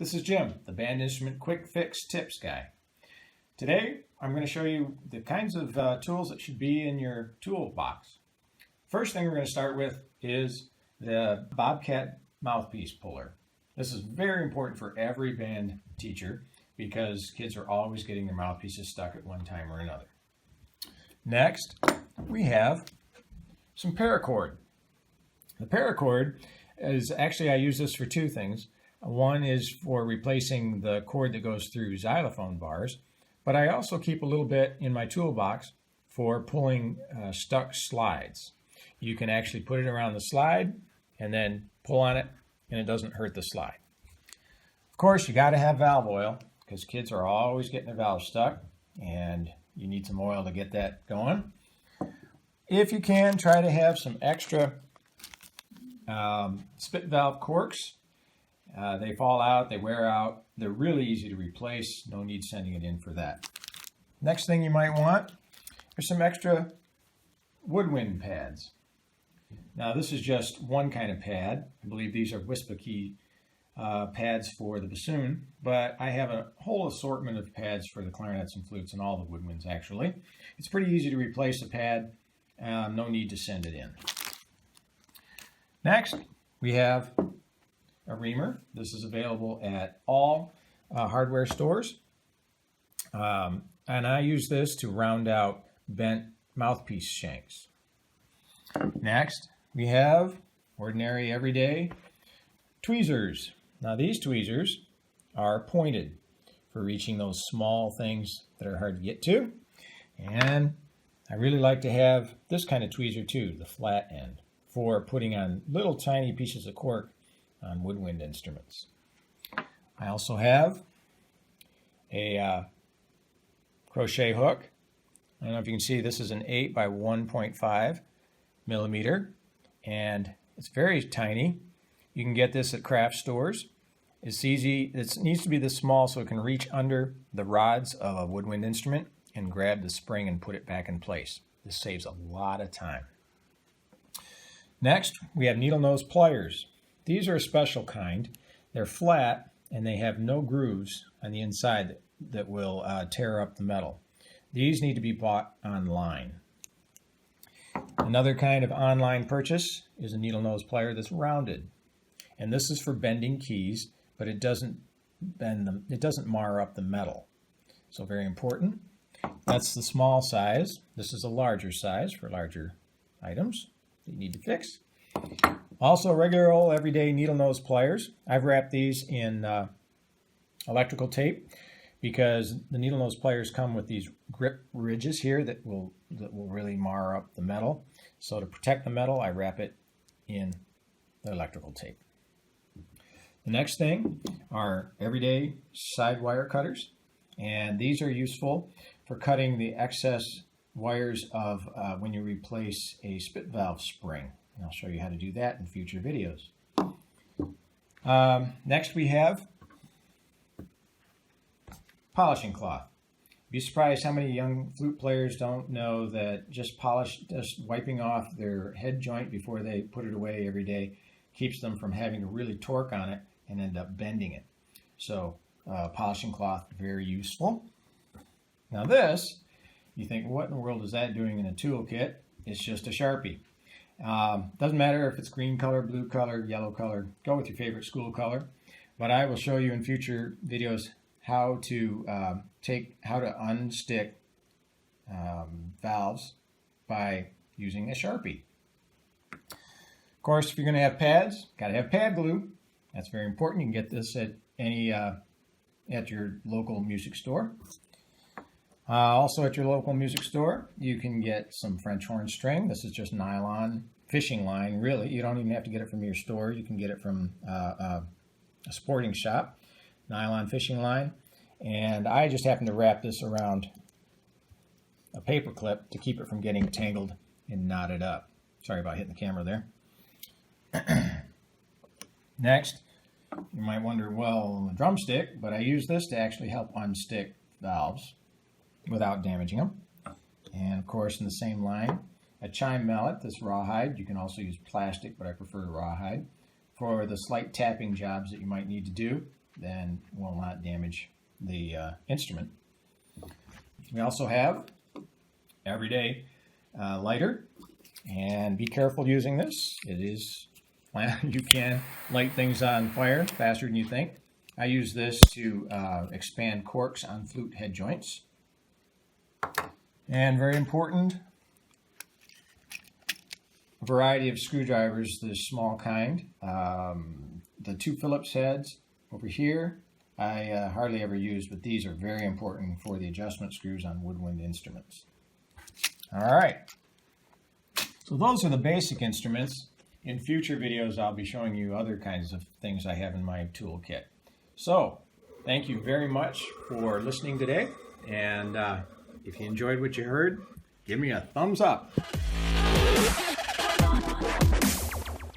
This is Jim, the band instrument quick fix tips guy. Today I'm going to show you the kinds of tools that should be in your toolbox. First thing we're going to start with is the Bobcat mouthpiece puller. This is very important for every band teacher because kids are always getting their mouthpieces stuck at one time or another. Next, we have some paracord. The paracord is actually, I use this for two things. One is for replacing the cord that goes through xylophone bars, but I also keep a little bit in my toolbox for pulling stuck slides. You can actually put it around the slide and then pull on it and it doesn't hurt the slide. Of course, you got to have valve oil because kids are always getting their valves stuck and you need some oil to get that going. If you can, try to have some extra spit valve corks. They fall out, they wear out, they're really easy to replace, no need sending it in for that. Next thing you might want are some extra Woodwind pads. Now this is just one kind of pad. I believe these are Whispa-key pads for the bassoon, but I have a whole assortment of pads for the clarinets and flutes and all the woodwinds actually. It's pretty easy to replace a pad, no need to send it in. Next, we have a Reamer. This is available at all hardware stores. And I use this to round out bent mouthpiece shanks. Next, we have ordinary everyday tweezers. Now these tweezers are pointed for reaching those small things that are hard to get to. And I really like to have this kind of tweezer too, the flat end, for putting on little tiny pieces of cork on woodwind instruments. I also have a crochet hook. I don't know if you can see, this is an 8 by 1.5 millimeter, and it's very tiny. You can get this at craft stores. It's easy. It needs to be this small so it can reach under the rods of a woodwind instrument and grab the spring and put it back in place. This saves a lot of time. Next, we have Needle Nose Pliers. These are a special kind. They're flat and they have no grooves on the inside that will tear up the metal. These need to be bought online. Another kind of online purchase is a needle nose plier that's rounded. And this is for bending keys, but it doesn't bend them, it doesn't mar up the metal. So very important. That's the small size. This is a larger size for larger items that you need to fix. Also, regular old everyday needle nose pliers. I've wrapped these in electrical tape because the needle nose pliers come with these grip ridges here that will really mar up the metal. So to protect the metal, I wrap it in the electrical tape. The next thing are everyday side wire cutters, and these are useful for cutting the excess wires of when you replace a spit valve spring. And I'll show you how to do that in future videos. Next we have polishing cloth. Be surprised how many young flute players don't know that just wiping off their head joint before they put it away every day keeps them from having to really torque on it and end up bending it. So polishing cloth, very useful. Now this, you think, what in the world is that doing in a toolkit? It's just a Sharpie. Doesn't matter if it's green color, blue color, yellow color, go with your favorite school color. But I will show you in future videos how to unstick valves by using a Sharpie. Of course, if you're going to have pads, got to have pad glue. That's very important. You can get this at any at your local music store. Also at your local music store, you can get some French horn string. This is just nylon fishing line, really. You don't even have to get it from your store. You can get it from a sporting shop. Nylon fishing line. And I just happen to wrap this around a paper clip to keep it from getting tangled and knotted up. Sorry about hitting the camera there. Next, you might wonder, well, a drumstick, but I use this to actually help unstick valves without damaging them. And of course, in the same line, a Chime mallet, this rawhide. You can also use plastic, but I prefer rawhide for the slight tapping jobs that you might need to do then will not damage the instrument. We also have everyday lighter, and be careful using this. It is, you can light things on fire faster than you think. I use this to expand corks on flute head joints. And very important, a variety of screwdrivers, the small kind. The 2 Phillips heads over here, I hardly ever use, but these are very important for the adjustment screws on woodwind instruments. All right, so those are the basic instruments. In future videos, I'll be showing you other kinds of things I have in my toolkit. So, thank you very much for listening today, and if you enjoyed what you heard, give me a thumbs up.